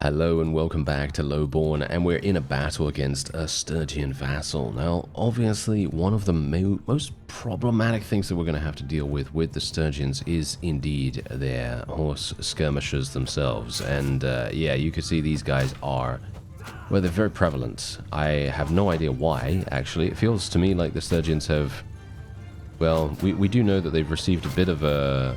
Hello and welcome back to Lowborn, and we're in a battle against a Sturgian vassal. Now, obviously, one of the most problematic things that we're going to have to deal with the Sturgians is indeed their horse skirmishers themselves. And yeah, you can see these guys are, well, they're very prevalent. I have no idea why, actually. It feels to me like the Sturgians have, well, we do know that they've received a bit of an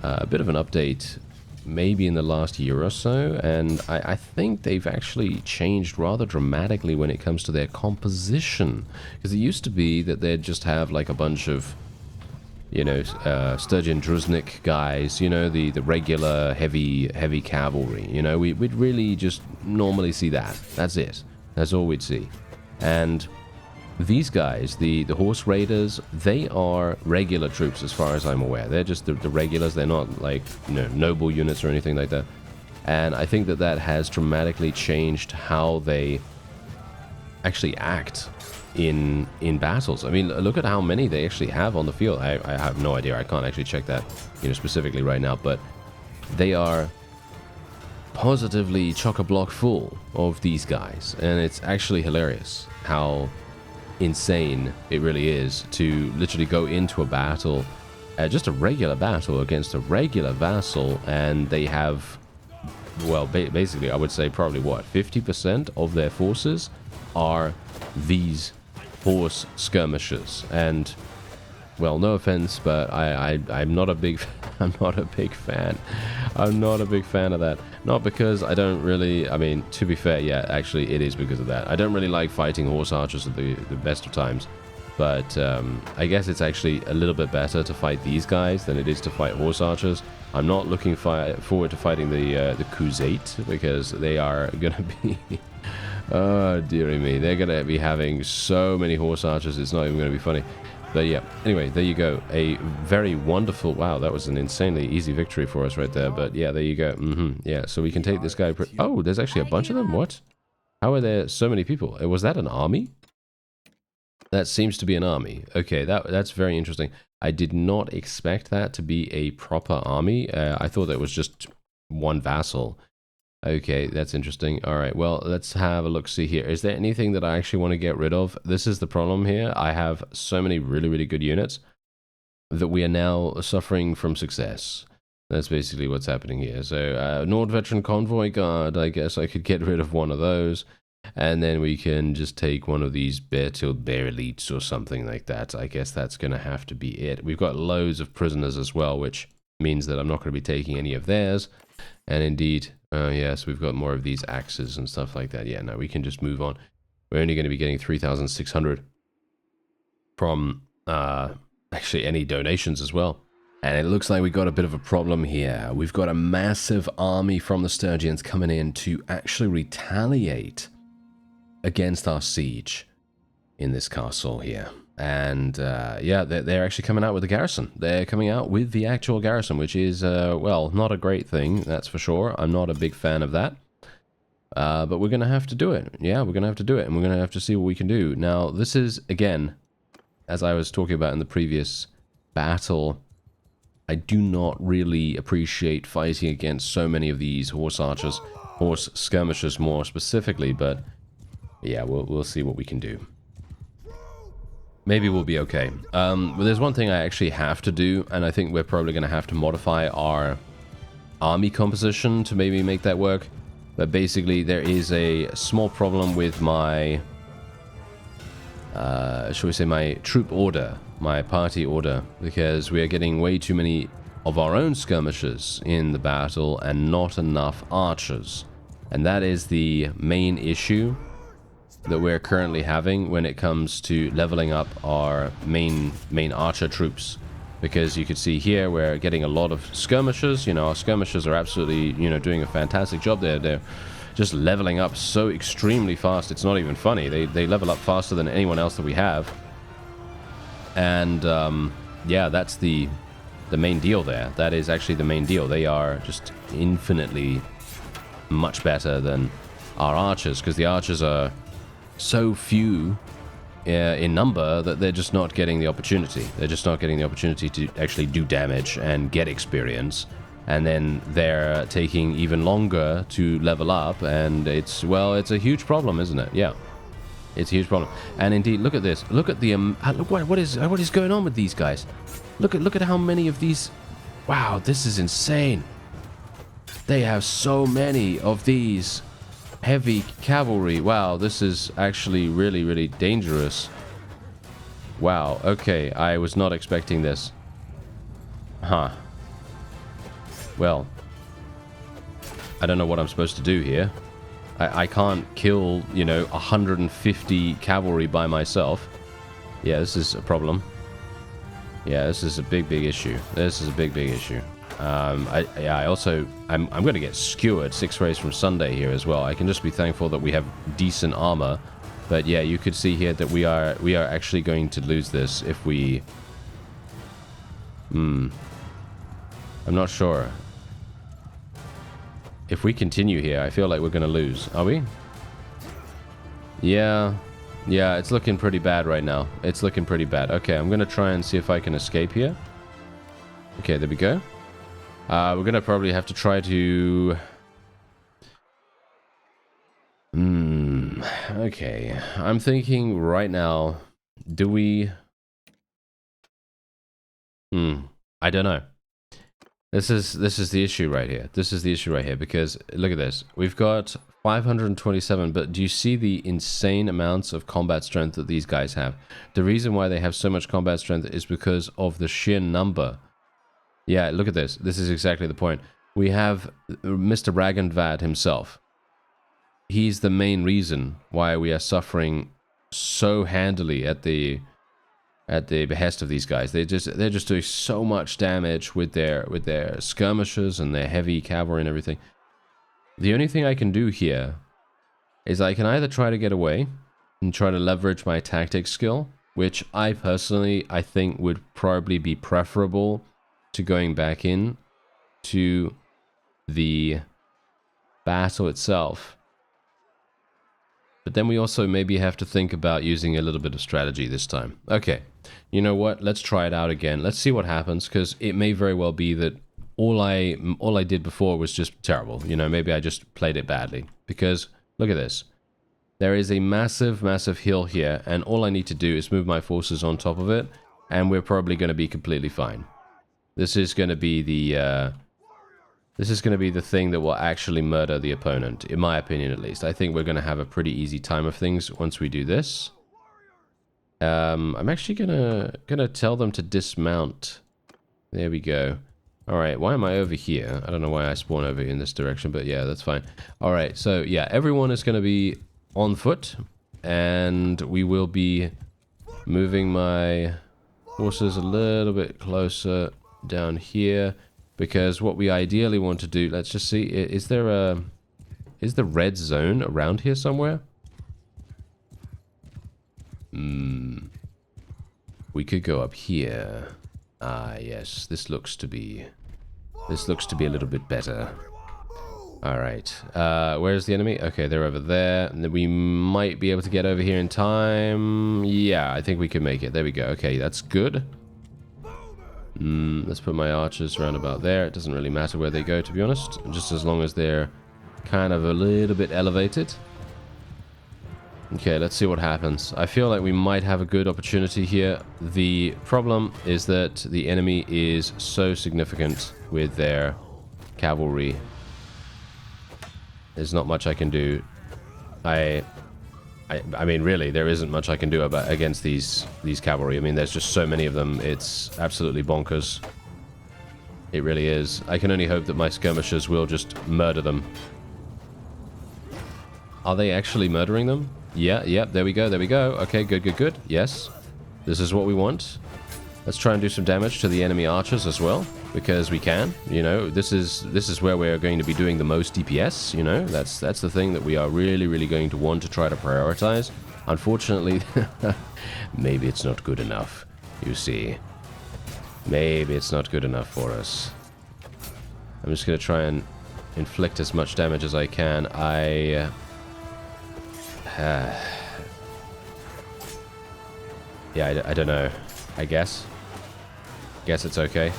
update maybe in the last year or so, and I think they've actually changed rather dramatically when it comes to their composition, because it used to be that they'd just have like a bunch of, you know, Sturgian Druznik guys, you know, the regular heavy cavalry, you know, we'd really just normally see that. That's it. That's all we'd see. And these guys, the horse raiders, they are regular troops as far as I'm aware. They're just the regulars. They're not like, you know, noble units or anything like that. And I think that has dramatically changed how they actually act in battles. I mean, look at how many they actually have on the field. I have no idea. I can't actually check that, you know, specifically right now. But they are positively chock-a-block full of these guys. And it's actually hilarious how insane it really is to literally go into a battle, just a regular battle against a regular vassal, and they have, well, basically I would say probably what, 50% of their forces are these horse skirmishers. And well, no offense, but I'm not a big I'm not a big fan. I'm not a big fan of that. Not because I don't really, I mean, to be fair, yeah, actually it is because of that. I don't really like fighting horse archers at the best of times. But I guess it's actually a little bit better to fight these guys than it is to fight horse archers. I'm not looking forward to fighting the Khuzait, because they are going to be oh dearie me, they're going to be having so many horse archers, it's not even going to be funny. But yeah, anyway, there you go. A very wonderful, wow, that was an insanely easy victory for us right there. But yeah, there you go. Yeah, so we can take this guy. Oh, there's actually a bunch of them? What? How are there so many people? Was that an army? That seems to be an army. Okay, that's very interesting. I did not expect that to be a proper army. I thought that was just one vassal. Okay, that's interesting. All right, well, let's have a look-see here. Is there anything that I actually want to get rid of? This is the problem here. I have so many really good units that we are now suffering from success. That's basically what's happening here. So, Nord Veteran Convoy Guard, I guess I could get rid of one of those. And then we can just take one of these Bear-Tilled Bear Elites or something like that. I guess that's going to have to be it. We've got loads of prisoners as well, which means that I'm not going to be taking any of theirs. And indeed, yes, we've got more of these axes and stuff like that. Yeah, no, we can just move on. We're only going to be getting 3,600 from actually any donations as well. And it looks like we got a bit of a problem here. We've got a massive army from the Sturgians coming in to actually retaliate against our siege in this castle here. And yeah, they're actually coming out with the garrison. They're coming out with the actual garrison, which is, well, not a great thing, that's for sure. I'm not a big fan of that. But we're going to have to do it. Yeah, we're going to have to do it, and we're going to have to see what we can do. Now, this is, again, as I was talking about in the previous battle, I do not really appreciate fighting against so many of these horse archers, horse skirmishers more specifically, but yeah, we'll see what we can do. Maybe we'll be okay. But there's one thing I actually have to do, and I think we're probably going to have to modify our army composition to maybe make that work. But basically, there is a small problem with my, shall we say, my troop order, my party order, because we are getting way too many of our own skirmishers in the battle and not enough archers. And that is the main issue that we're currently having when it comes to leveling up our main archer troops, because you can see here we're getting a lot of skirmishers. You know, our skirmishers are absolutely, you know, doing a fantastic job there. They're just leveling up so extremely fast, it's not even funny. They level up faster than anyone else that we have. And yeah, that's the main deal there. That is actually the main deal. They are just infinitely much better than our archers, because the archers are so few in number that they're just not getting the opportunity. They're just not getting the opportunity to actually do damage and get experience. and then they're taking even longer to level up, and it's, well, it's a huge problem, isn't it? Yeah, it's a huge problem. And indeed, look at this. Look at the look what is going on with these guys. Look at how many of these. Wow, this is insane. They have so many of these heavy cavalry. Wow, this is actually really, really dangerous. Wow, okay, I was not expecting this. Huh. Well, I don't know what I'm supposed to do here. I can't kill, you know, 150 cavalry by myself. Yeah, this is a problem. Yeah, this is a big issue. This is a big issue. I'm going to get skewered 6 rays from Sunday here as well. I can just be thankful that we have decent armor. But yeah, you could see here that we are actually going to lose this if we... I'm not sure. If we continue here, I feel like we're going to lose. Are we? Yeah. Yeah, it's looking pretty bad right now. It's looking pretty bad. Okay, I'm going to try and see if I can escape here. Okay, there we go. We're going to probably have to try to... Okay. I'm thinking right now, do we... I don't know. This is the issue right here. This is the issue right here, because look at this. We've got 527, but do you see the insane amounts of combat strength that these guys have? The reason why they have so much combat strength is because of the sheer number. Yeah, look at this. This is exactly the point. We have Mr. Ragandvad himself. He's the main reason why we are suffering so handily at the behest of these guys. They're just doing so much damage with their skirmishers and their heavy cavalry and everything. The only thing I can do here is I can either try to get away and try to leverage my tactics skill, which I think would probably be preferable to going back in to the battle itself. But then we also maybe have to think about using a little bit of strategy this time. Okay, you know what? Let's try it out again. Let's see what happens, because it may very well be that all I did before was just terrible. You know, maybe I just played it badly. Because look at this. There is a massive, massive hill here, and all I need to do is move my forces on top of it, and we're probably going to be completely fine. This is going to be the thing that will actually murder the opponent, in my opinion at least. I think we're going to have a pretty easy time of things once we do this. I'm actually gonna tell them to dismount. There we go. Alright, why am I over here? I don't know why I spawn over in this direction, but yeah, that's fine. Alright, so yeah, everyone is going to be on foot, and we will be moving my forces a little bit closer down here, because what we ideally want to do, let's just see, is the red zone around here somewhere? We could go up here. Ah, yes, this looks to be a little bit better. Alright, where's the enemy? Okay, they're over there. And then we might be able to get over here in time. Yeah, I think we can make it. There we go. Okay, that's good. Let's put my archers around about there. It doesn't really matter where they go, to be honest. Just as long as they're kind of a little bit elevated. Okay, let's see what happens. I feel like we might have a good opportunity here. The problem is that the enemy is so significant with their cavalry. There's not much I can do. I mean, really, there isn't much I can do against these cavalry. I mean, there's just so many of them. It's absolutely bonkers. It really is. I can only hope that my skirmishers will just murder them. Are they actually murdering them? Yeah, there we go, there we go. Okay, good. Yes, this is what we want. Let's try and do some damage to the enemy archers as well, because we can. You know, this is where we're going to be doing the most DPS. You know, that's the thing that we are really going to want to try to prioritize. Unfortunately, maybe it's not good enough. You see, maybe it's not good enough for us. I'm just gonna try and inflict as much damage as I can. Yeah, I don't know. I guess it's okay.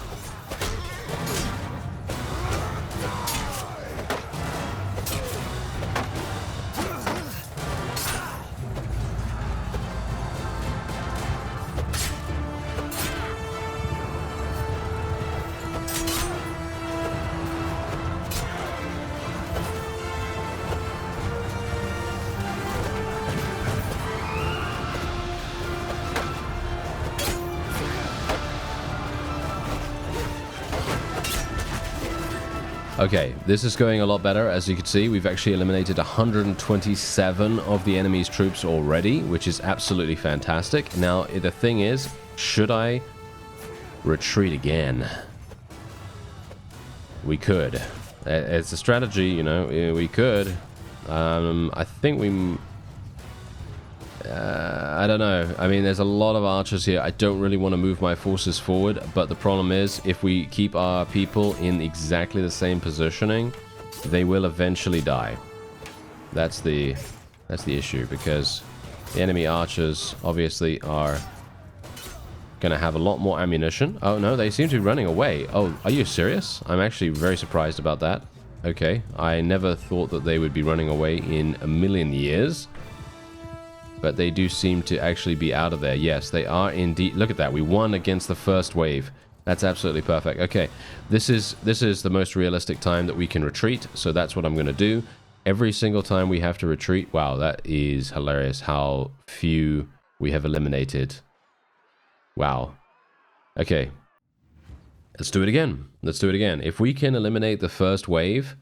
Okay, this is going a lot better. As you can see, we've actually eliminated 127 of the enemy's troops already, which is absolutely fantastic. Now, the thing is, should I retreat again? We could. It's a strategy, you know, we could. I think we... I don't know. I mean, there's a lot of archers here. I don't really want to move my forces forward, but the problem is, if we keep our people in exactly the same positioning, they will eventually die. That's the issue, because the enemy archers obviously are going to have a lot more ammunition. Oh, no, they seem to be running away. Oh, are you serious? I'm actually very surprised about that. Okay, I never thought that they would be running away in a million years. But they do seem to actually be out of there. Yes, they are indeed. Look at that. We won against the first wave. That's absolutely perfect. Okay, this is the most realistic time that we can retreat. So that's what I'm going to do. Every single time we have to retreat. Wow, that is hilarious how few we have eliminated. Wow. Okay. Let's do it again. Let's do it again. If we can eliminate the first wave,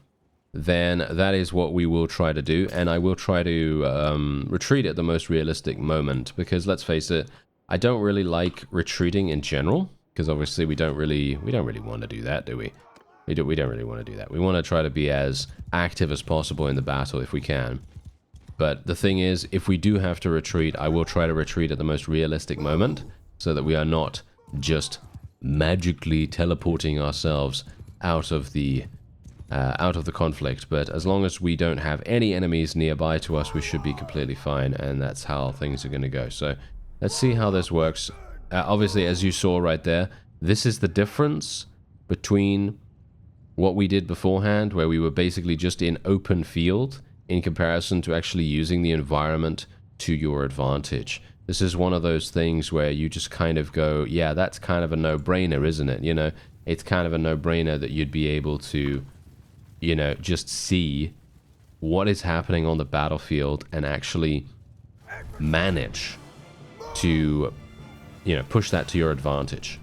then that is what we will try to do, and I will try to retreat at the most realistic moment, because let's face it, I don't really like retreating in general, because obviously we don't really want to do that, do we? We don't really want to do that. We want to try to be as active as possible in the battle if we can. But the thing is, if we do have to retreat, I will try to retreat at the most realistic moment, so that we are not just magically teleporting ourselves out of the conflict. But as long as we don't have any enemies nearby to us, we should be completely fine, and that's how things are going to go. So let's see how this works. Obviously, as you saw right there, this is the difference between what we did beforehand, where we were basically just in open field, in comparison to actually using the environment to your advantage. This is one of those things where you just kind of go, yeah, that's kind of a no-brainer, isn't it? You know, it's kind of a no-brainer that you'd be able to, you know, just see what is happening on the battlefield and actually manage to, you know, push that to your advantage.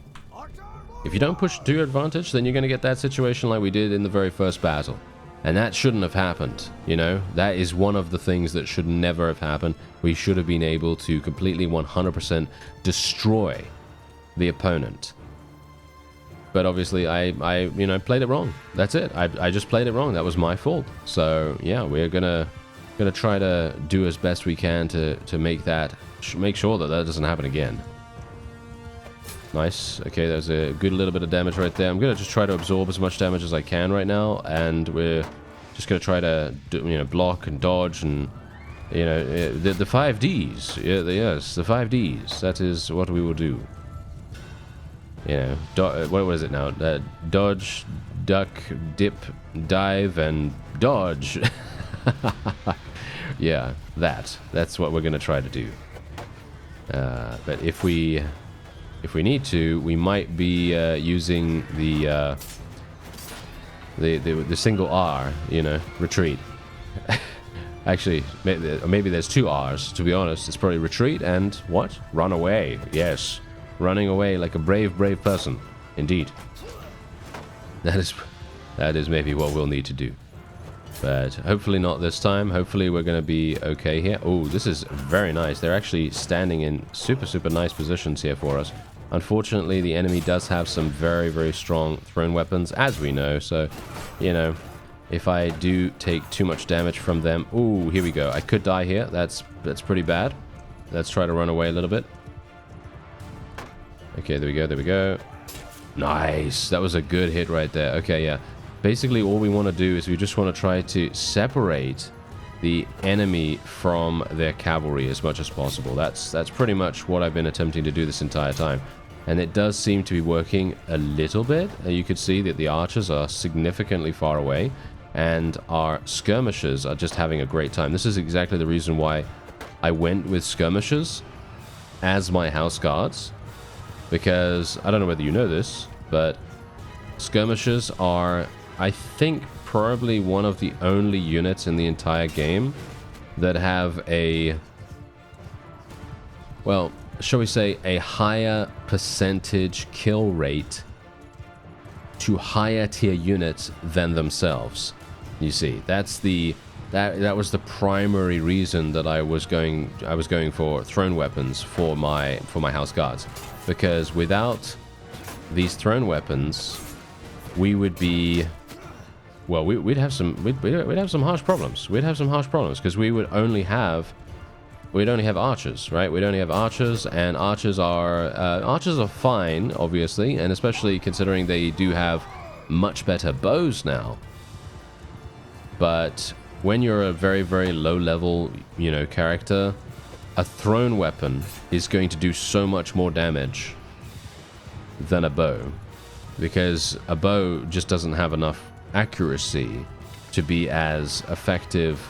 If you don't push to your advantage, then you're going to get that situation like we did in the very first battle. And that shouldn't have happened, you know? That is one of the things that should never have happened. We should have been able to completely 100% destroy the opponent. But obviously, I you know, played it wrong. That's it. I just played it wrong. That was my fault. So yeah, we're gonna try to do as best we can to make sure that doesn't happen again. Nice. Okay, there's a good little bit of damage right there. I'm gonna just try to absorb as much damage as I can right now, and we're just gonna try to block and dodge, and you know, the 5Ds. Yeah, yes, the 5Ds. That is what we will do. You know, what is it now? Dodge, duck, dip, dive, and dodge. Yeah, that's what we're gonna try to do. But if we need to, we might be using the single R, you know, retreat. Actually, maybe there's two R's, to be honest. It's probably retreat and what? Run away. Yes. Running away like a brave person. Indeed. That is maybe what we'll need to do. But hopefully not this time. Hopefully we're going to be okay here. Oh, this is very nice. They're actually standing in super nice positions here for us. Unfortunately, the enemy does have some very strong thrown weapons, as we know. So, you know, if I do take too much damage from them... Ooh, here we go. I could die here. That's pretty bad. Let's try to run away a little bit. Okay, there we go. Nice. That was a good hit right there. Okay, yeah. Basically, all we want to do is we just want to try to separate the enemy from their cavalry as much as possible. That's pretty much what I've been attempting to do this entire time. And it does seem to be working a little bit. You could see that the archers are significantly far away, and our skirmishers are just having a great time. This is exactly the reason why I went with skirmishers as my house guards, because I don't know whether you know this, but skirmishers are, I think, probably one of the only units in the entire game that have a, well, shall we say, a higher percentage kill rate to higher tier units than themselves. You see, that's that was the primary reason that I was going for thrown weapons for my house guards, because without these thrown weapons, we would be, well, we'd have some harsh problems. We'd have some harsh problems because we'd only have archers, right? We'd only have archers, and archers are fine, obviously, and especially considering they do have much better bows now. But when you're a very, very low level, you know, character, a thrown weapon is going to do so much more damage than a bow, because a bow just doesn't have enough accuracy to be as effective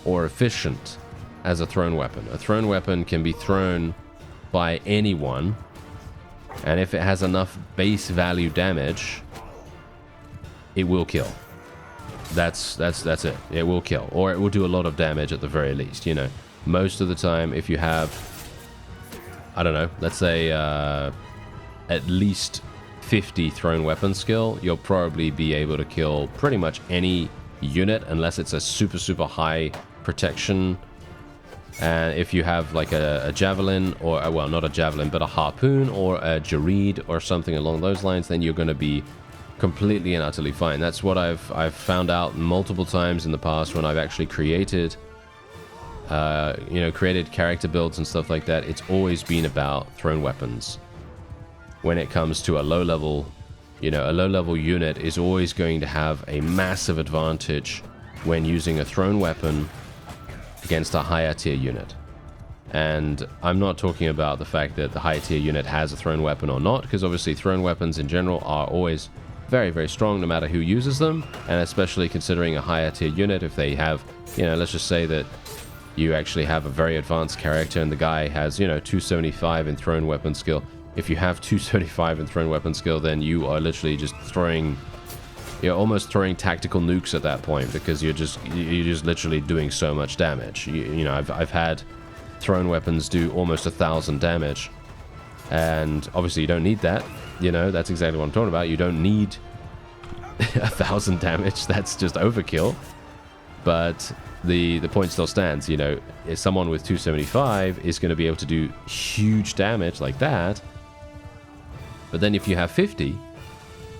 or efficient as a thrown weapon. A thrown weapon can be thrown by anyone, and if it has enough base value damage, it will kill. That's it. It will kill, or it will do a lot of damage at the very least. You know, most of the time, if you have, I don't know, let's say at least 50 thrown weapon skill, you'll probably be able to kill pretty much any unit, unless it's a super high protection. And if you have like a javelin, or well, not a javelin, but a harpoon or a Jareed or something along those lines, then you're going to be completely and utterly fine. That's what I've found out multiple times in the past when I've actually created created character builds and stuff like that. It's always been about thrown weapons. When it comes to a low level, you know, a low level unit is always going to have a massive advantage when using a thrown weapon against a higher tier unit. And I'm not talking about the fact that the higher tier unit has a thrown weapon or not, because obviously thrown weapons in general are always very, very strong no matter who uses them, and especially considering a higher tier unit, if they have, you know, let's just say that you actually have a very advanced character and the guy has, you know, 275 in thrown weapon skill. If you have 275 in thrown weapon skill, then you are literally just you're almost throwing tactical nukes at that point, because you're just literally doing so much damage. You know, I've had thrown weapons do almost 1,000 damage, and obviously you don't need that. You know, that's exactly what I'm talking about. You don't need 1,000 damage. That's just overkill. But the point still stands. You know, if someone with 275 is going to be able to do huge damage like that. But then if you have 50,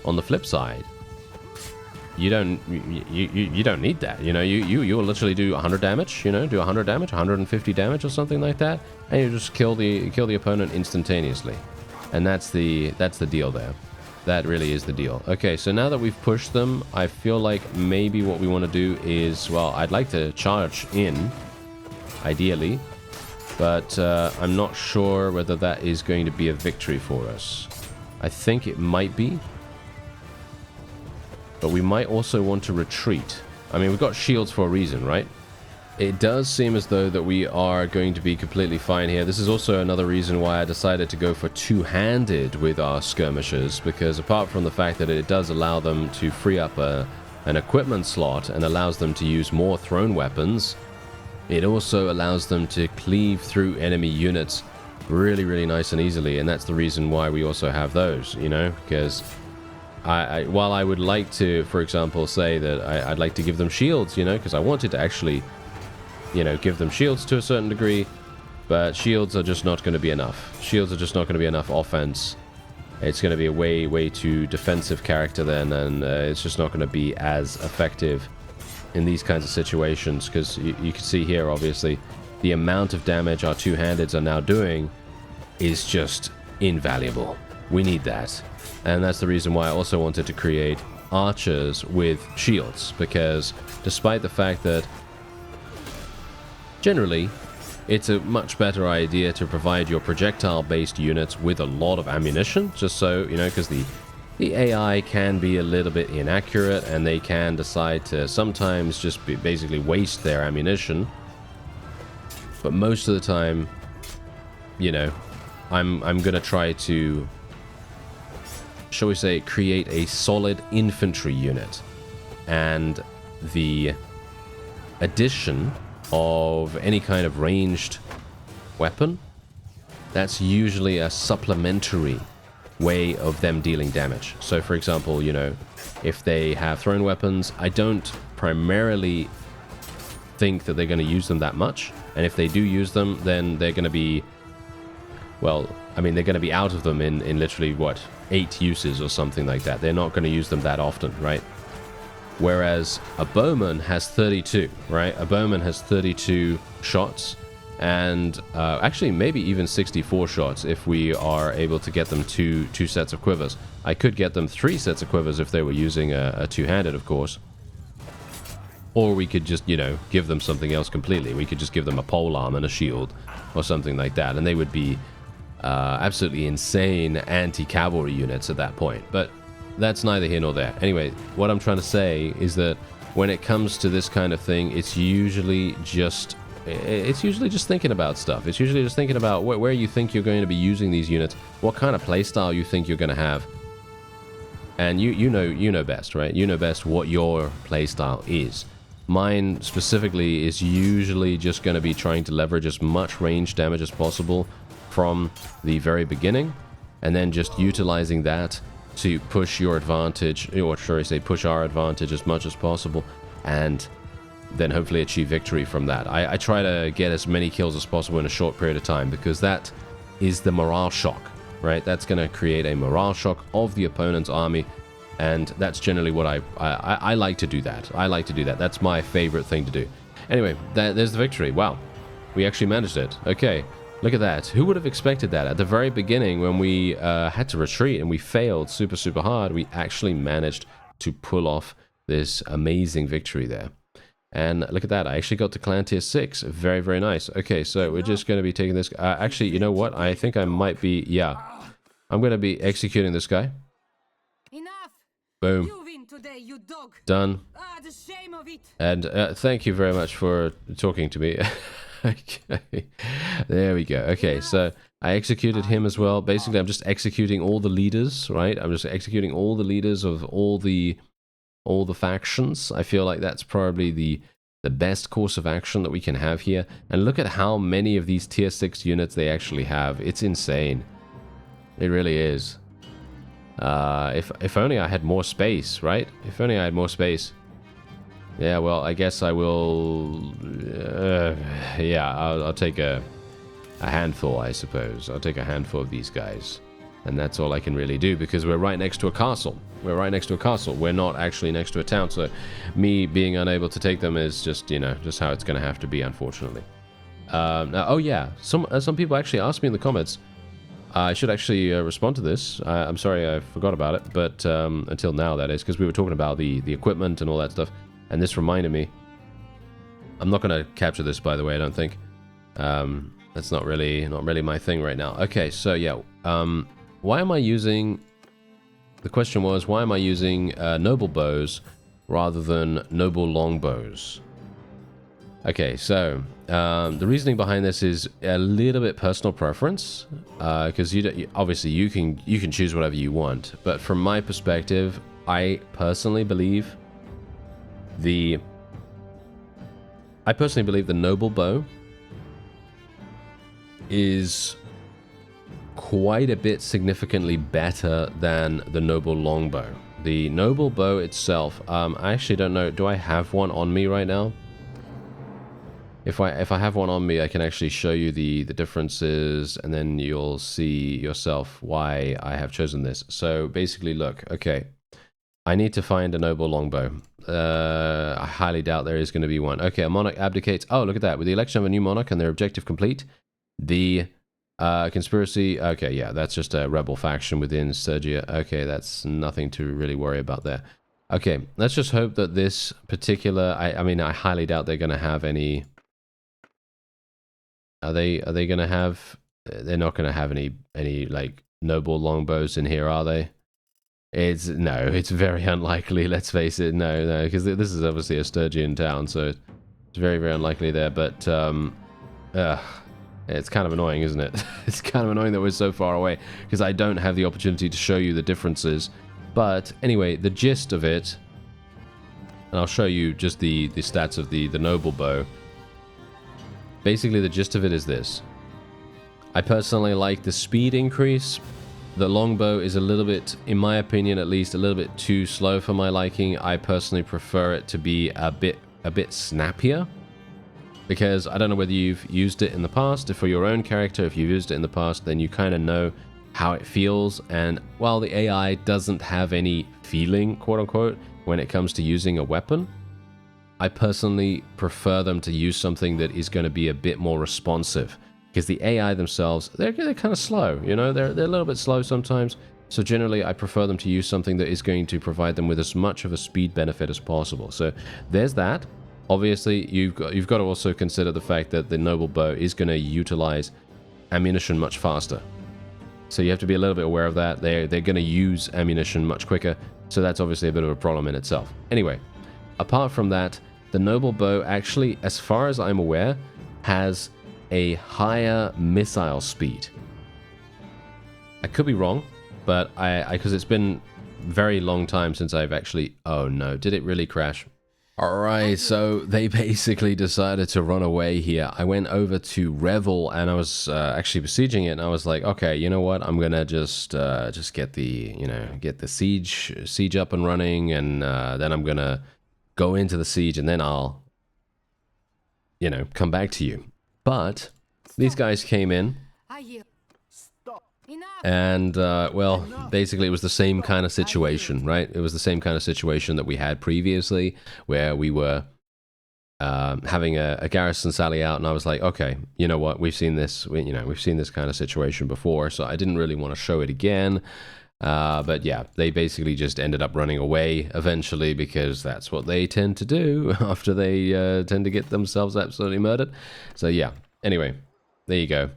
on the flip side, you don't need that. You know, you'll literally do 100 damage. You know, do 100 damage, 150 damage or something like that, and you just kill the opponent instantaneously. And that's the deal there. That really is the deal. Okay, so now that we've pushed them, I feel like maybe what we want to do is, well, I'd like to charge in, ideally, but I'm not sure whether that is going to be a victory for us. I think it might be, but we might also want to retreat. I mean, we've got shields for a reason, right? It does seem as though that we are going to be completely fine here. This is also another reason why I decided to go for two-handed with our skirmishers, because apart from the fact that it does allow them to free up an equipment slot and allows them to use more thrown weapons, it also allows them to cleave through enemy units really, really nice and easily, and that's the reason why we also have those, you know, because while I would like to, for example, say that I'd like to give them shields, you know, because I wanted to actually, you know, give them shields to a certain degree, but shields are just not going to be enough. Shields are just not going to be enough offense. It's going to be a way too defensive character then, and it's just not going to be as effective in these kinds of situations, because you can see here, obviously, the amount of damage our two-handeds are now doing is just invaluable. We need that. And that's the reason why I also wanted to create archers with shields, because despite the fact that generally it's a much better idea to provide your projectile-based units with a lot of ammunition, just so, you know, because the AI can be a little bit inaccurate, and they can decide to sometimes just basically waste their ammunition. But most of the time, you know, I'm going to try to, shall we say, create a solid infantry unit. And the addition of any kind of ranged weapon, that's usually a supplementary way of them dealing damage. So for example, you know, if they have thrown weapons, I don't primarily think that they're going to use them that much. And if they do use them, then they're going to be, well, I mean, they're going to be out of them in literally, what, 8 uses or something like that. They're not going to use them that often, right? Whereas a bowman has 32, right? A bowman has 32 shots, and actually maybe even 64 shots if we are able to get them two sets of quivers. I could get them 3 sets of quivers if they were using a two-handed, of course. Or we could just, you know, give them something else completely. We could just give them a polearm and a shield or something like that, and they would be absolutely insane anti-cavalry units at that point. But that's neither here nor there. Anyway, what I'm trying to say is that when it comes to this kind of thing, it's usually just thinking about stuff. It's usually just thinking about where you think you're going to be using these units, what kind of playstyle you think you're going to have. And you know best, right? You know best what your playstyle is. Mine specifically is usually just going to be trying to leverage as much range damage as possible from the very beginning, and then just utilizing that to push your advantage, or should I say push our advantage as much as possible, and then hopefully achieve victory from that. I try to get as many kills as possible in a short period of time, because that is the morale shock, right? That's going to create a morale shock of the opponent's army, and that's generally what I like to do that. I like to do that. That's my favorite thing to do. Anyway, there's the victory. Wow. We actually managed it. Okay. Look at that. Who would have expected that? At the very beginning, when we had to retreat and we failed super, super hard, we actually managed to pull off this amazing victory there. And look at that. I actually got to clan tier 6. Very, very nice. Okay, so we're just going to be taking this. Actually, you know what? I think I might be... Yeah. I'm going to be executing this guy. Enough. Boom. You win today, you dog. Done. The shame of it. And thank you very much for talking to me. Okay, there we go. Okay, so I executed him as well. Basically, I'm just executing all the leaders, right? I'm just executing all the leaders of all the factions. I feel like that's probably the best course of action that we can have here. And look at how many of these tier 6 units they actually have. It's insane. It really is. If only I had more space, right? If only I had more space. Yeah, well, I guess I will... yeah, I'll take a handful, I suppose. I'll take a handful of these guys. And that's all I can really do, because we're right next to a castle. We're right next to a castle. We're not actually next to a town, so me being unable to take them is just, you know, just how it's going to have to be, unfortunately. Now, oh, yeah. Some people actually asked me in the comments. I should actually respond to this. I'm sorry I forgot about it, but until now, that is, because we were talking about the equipment and all that stuff. And this reminded me. I'm not going to capture this, by the way, I don't think. That's not really my thing right now. Okay, so yeah. Why am I using... The question was, why am I using noble bows rather than noble longbows? Okay, so the reasoning behind this is a little bit personal preference, because obviously you can choose whatever you want. But from my perspective, I personally believe the noble bow is quite a bit significantly better than the noble longbow. The noble bow itself, I actually don't know. Do I have one on me right now? If I have one on me, I can actually show you the differences, and then you'll see yourself why I have chosen this. So basically, look, okay, I need to find a noble longbow. I highly doubt there is going to be one. Okay, a monarch abdicates. Oh, look at that. With the election of a new monarch and their objective complete, the conspiracy... Okay, yeah, that's just a rebel faction within Sturgia. Okay, that's nothing to really worry about there. Okay, let's just hope that this particular... I mean, I highly doubt they're going to have any... Are they going to have... They're not going to have any like noble longbows in here, are they? No, it's very unlikely, let's face it. No, because this is obviously a Sturgian town, so it's very, very unlikely there. But it's kind of annoying, isn't it? It's kind of annoying that we're so far away, because I don't have the opportunity to show you the differences. But anyway, the gist of it, and I'll show you just the stats of the noble bow. Basically, the gist of it is this. I personally like the speed increase the longbow is a little bit, in my opinion at least, a little bit too slow for my liking. I personally prefer it to be a bit snappier, because I don't know whether you've used it in the past. If for your own character, if you've used it in the past, then you kind of know how it feels. And while the AI doesn't have any feeling, quote unquote, when it comes to using a weapon, I personally prefer them to use something that is going to be a bit more responsive, because the AI themselves, they're kind of slow, you know, they're a little bit slow sometimes. So generally, I prefer them to use something that is going to provide them with as much of a speed benefit as possible. So there's that. Obviously, you've got to also consider the fact that the noble bow is going to utilize ammunition much faster. So you have to be a little bit aware of that. They're going to use ammunition much quicker. So that's obviously a bit of a problem in itself. Anyway, apart from that, the noble bow actually, as far as I'm aware, has a higher missile speed. I could be wrong, but because it's been a very long time since I've actually... Oh no, did it really crash? Alright, so they basically decided to run away here. I went over to Revel and I was actually besieging it, and I was like, okay, you know what? I'm gonna just get the, get the siege up and running, and then I'm gonna go into the siege, and then I'll, come back to you. But these guys came in, and well, basically it was the same kind of situation, right? It was the same kind of situation that we had previously, where we were having a garrison sally out, and I was like, okay, you know what? We've seen this, we've seen this kind of situation before, so I didn't really want to show it again. But yeah, they basically just ended up running away eventually, because that's what they tend to do after they tend to get themselves absolutely murdered. So yeah, anyway, there you go.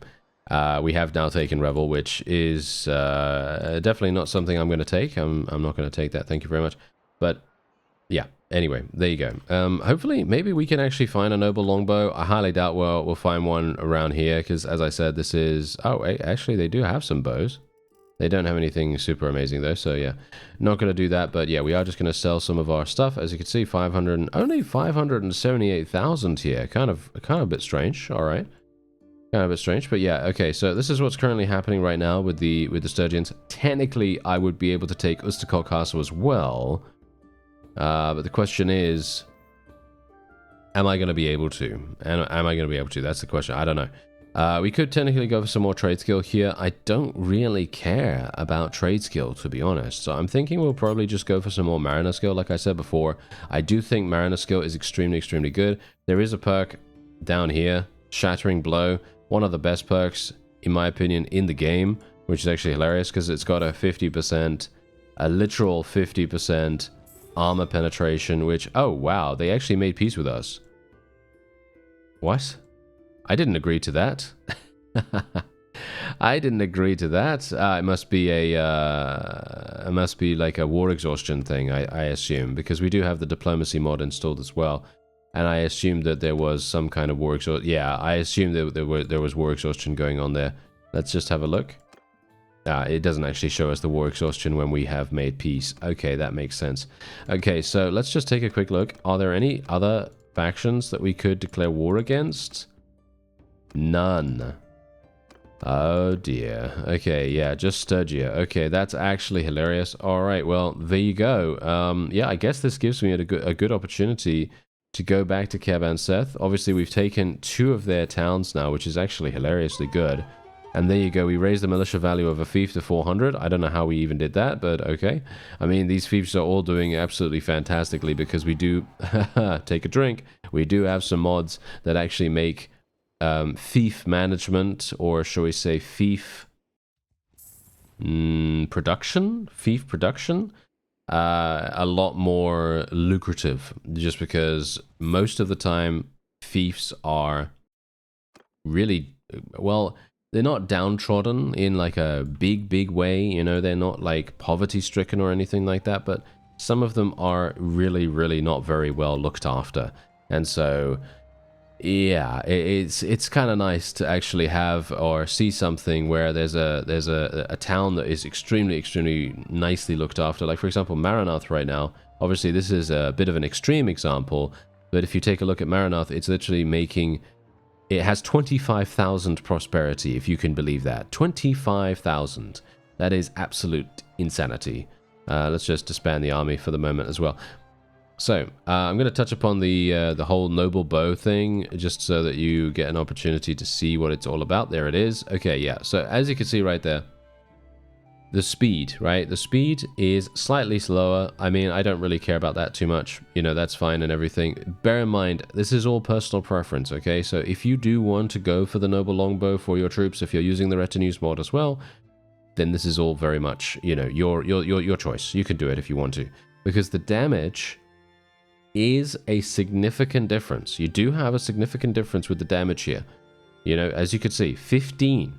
We have now taken Revel, which is definitely not something I'm going to take. I'm not going to take that, thank you very much. But yeah, anyway, there you go. Hopefully, maybe we can actually find a noble longbow. I highly doubt we'll find one around here, because as I said, this is... Oh, actually, they do have some bows. They don't have anything super amazing though, so yeah, not going to do that. But yeah, we are just going to sell some of our stuff. As you can see, only 578,000 here. Kind of a bit strange. All right, kind of a bit strange, but yeah, okay. So this is what's currently happening right now with the Sturgians. Technically, I would be able to take Ustakol Castle as well, but the question is, am I going to be able to? And am I going to be able to? That's the question. I don't know. We could technically go for some more trade skill here. I don't really care about trade skill, to be honest. So I'm thinking we'll probably just go for some more mariner skill. Like I said before, I do think mariner skill is extremely, extremely good. There is a perk down here, Shattering Blow. One of the best perks, in my opinion, in the game, which is actually hilarious because it's got a 50%, a literal 50% armor penetration, which, oh wow, they actually made peace with us. What? I didn't agree to that. I didn't agree to that. It must be it must be like a war exhaustion thing, I assume, because we do have the diplomacy mod installed as well, and I assumed that there was some kind of war exhaustion. Yeah, I assumed that there was war exhaustion going on there. Let's just have a look. It doesn't actually show us the war exhaustion when we have made peace. Okay, that makes sense. Okay, so let's just take a quick look. Are there any other factions that we could declare war against? None. Oh dear. Okay, yeah, just Sturgia. Okay, that's actually hilarious. Alright, well, there you go. Yeah, I guess this gives me a good opportunity to go back to Kerban-Seth. Obviously, we've taken 2 of their towns now, which is actually hilariously good. And there you go, we raised the militia value of a fief to 400. I don't know how we even did that, but okay. I mean, these fiefs are all doing absolutely fantastically, because we do... take a drink. We do have some mods that actually make... fief management, or shall we say fief production, a lot more lucrative, just because most of the time fiefs are really, well, they're not downtrodden in like a big way, you know, they're not like poverty stricken or anything like that, but some of them are really not very well looked after. And so yeah, it's kind of nice to actually have or see something where there's a town that is extremely nicely looked after. Like, for example, Maranath right now. Obviously, this is a bit of an extreme example, but if you take a look at Maranath, it's literally making... It has 25,000 prosperity, if you can believe that. 25,000. That is absolute insanity. Let's just disband the army for the moment as well. So, I'm going to touch upon the whole noble bow thing, just so that you get an opportunity to see what it's all about. There it is. Okay, yeah. So, as you can see right there, the speed, right? The speed is slightly slower. I mean, I don't really care about that too much. You know, that's fine and everything. Bear in mind, this is all personal preference, okay? So, if you do want to go for the noble longbow for your troops, if you're using the retinues mod as well, then this is all very much, you know, your choice. You can do it if you want to. Because the damage is a significant difference. You do have a significant difference with the damage here. You know, as you can see, 15.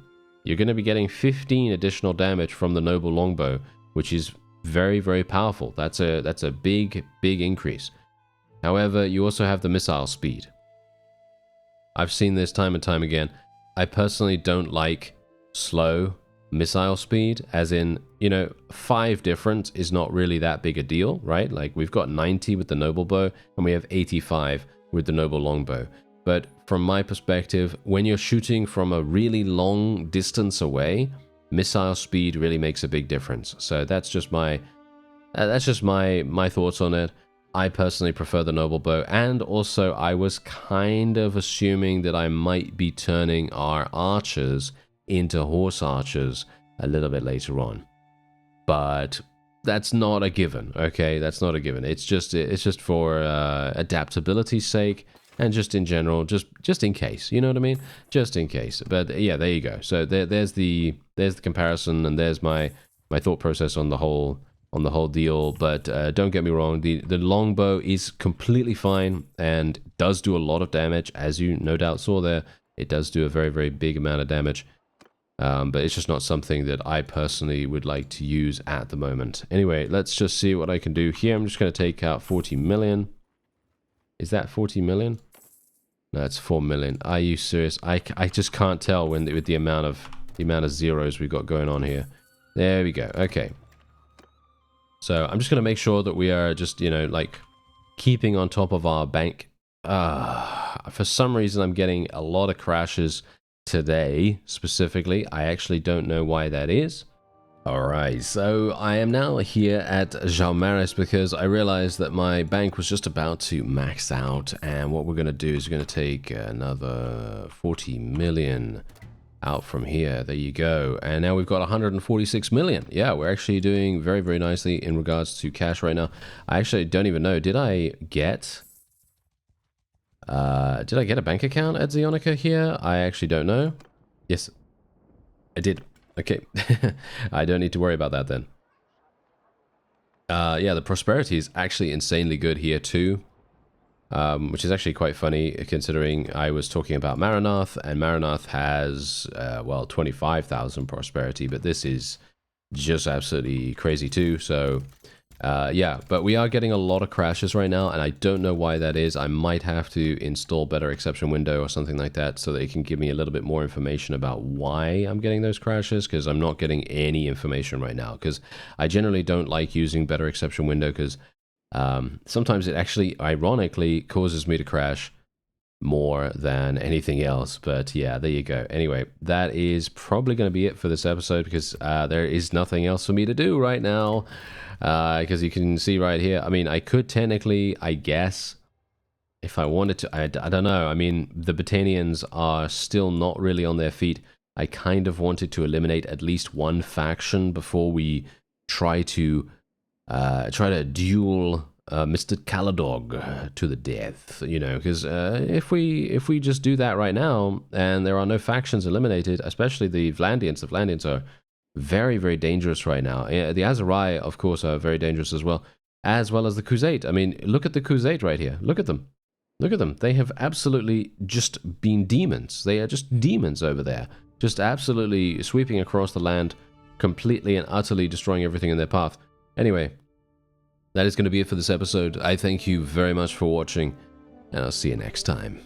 You're going to be getting 15 additional damage from the noble longbow, which is very, very powerful. That's a big increase. However, you also have the missile speed. I've seen this time and time again. I personally don't like slow missile speed, as in, you know, 5 difference is not really that big a deal, right? Like, we've got 90 with the noble bow, and we have 85 with the noble longbow. But from my perspective, when you're shooting from a really long distance away, missile speed really makes a big difference. So that's just my thoughts on it. I personally prefer the noble bow, and also I was kind of assuming that I might be turning our archers into horse archers a little bit later on, but that's not a given. Okay, that's not a given. It's just for adaptability's sake, and just in general, just in case, you know what I mean, just in case. But yeah, there you go. So there's the comparison, and there's my thought process on the whole deal. But don't get me wrong, the longbow is completely fine and does do a lot of damage, as you no doubt saw there. It does do a very, very big amount of damage. But it's just not something that I personally would like to use at the moment. Anyway, let's just see what I can do here. I'm just going to take out 40 million. Is that 40 million? No, it's 4 million. Are you serious? I just can't tell with the amount of zeros we've got going on here. There we go. Okay. So I'm just going to make sure that we are just, you know, like, keeping on top of our bank. For some reason, I'm getting a lot of crashes today, specifically. I actually don't know why that is. Alright, so I am now here at Calradia because I realized that my bank was just about to max out, and what we're going to do is we're going to take another 40 million out from here. There you go. And now we've got 146 million. Yeah, we're actually doing very, very nicely in regards to cash right now. I actually don't even know. Did I get a bank account at Zeonica here? I actually don't know. Yes, I did. Okay. I don't need to worry about that then. Yeah, the prosperity is actually insanely good here too. Which is actually quite funny, considering I was talking about Maranath, and Maranath has, well, 25,000 prosperity, but this is just absolutely crazy too. So, yeah, but we are getting a lot of crashes right now, and I don't know why that is. I might have to install better exception window or something like that, so that it can give me a little bit more information about why I'm getting those crashes, because I'm not getting any information right now, because I generally don't like using better exception window, because sometimes it actually, ironically, causes me to crash more than anything else. But yeah, there you go. Anyway, that is probably going to be it for this episode, because there is nothing else for me to do right now. Because you can see right here, I mean, I could technically, I guess, if I wanted to, I don't know. I mean, the Britannians are still not really on their feet. I kind of wanted to eliminate at least one faction before we try to duel Mr. Caladog to the death, you know, because if we just do that right now and there are no factions eliminated, especially the Vlandians are very, very dangerous right now. The Azerai, of course, are very dangerous as well as the Khuzait. I mean, look at the Khuzait right here. Look at them. Look at them. They have absolutely just been demons. They are just demons over there, just absolutely sweeping across the land, completely and utterly destroying everything in their path. Anyway, that is going to be it for this episode. I thank you very much for watching, and I'll see you next time.